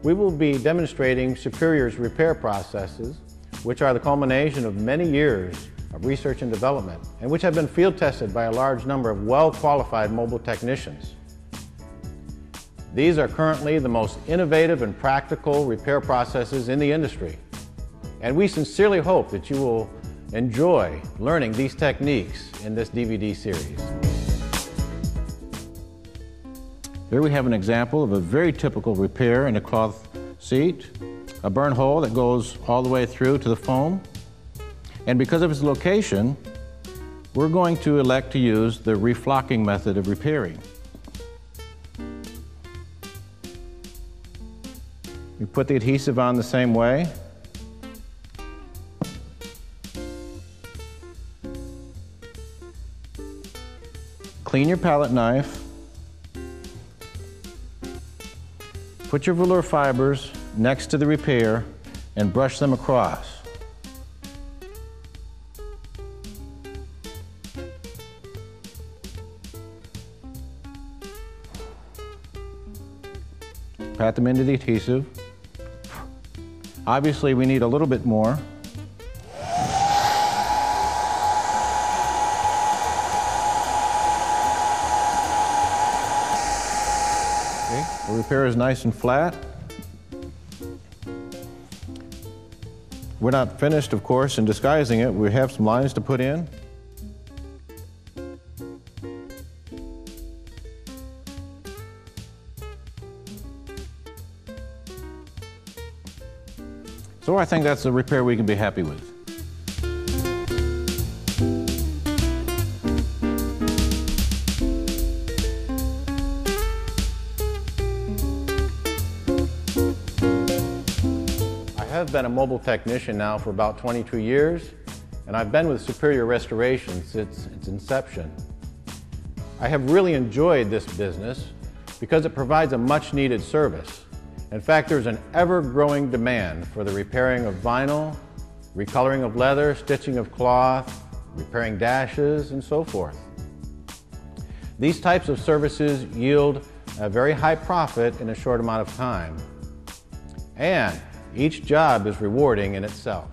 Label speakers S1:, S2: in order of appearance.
S1: we will be demonstrating Superior's repair processes, which are the culmination of many years of research and development, and which have been field tested by a large number of well-qualified mobile technicians. These are currently the most innovative and practical repair processes in the industry, and we sincerely hope that you will enjoy learning these techniques in this DVD series. Here we have an example of a very typical repair in a cloth seat, a burn hole that goes all the way through to the foam. And because of its location, we're going to elect to use the reflocking method of repairing. We put the adhesive on the same way. Clean your palette knife. Put your velour fibers next to the repair and brush them across. Pat them into the adhesive. Obviously, we need a little bit more. Okay, the repair is nice and flat. We're not finished, of course, in disguising it. We have some lines to put in. So I think that's a repair we can be happy with. I have been a mobile technician now for about 22 years, and I've been with Superior Restoration since its inception. I have really enjoyed this business because it provides a much-needed service. In fact, there's an ever-growing demand for the repairing of vinyl, recoloring of leather, stitching of cloth, repairing dashes, and so forth. These types of services yield a very high profit in a short amount of time, and each job is rewarding in itself.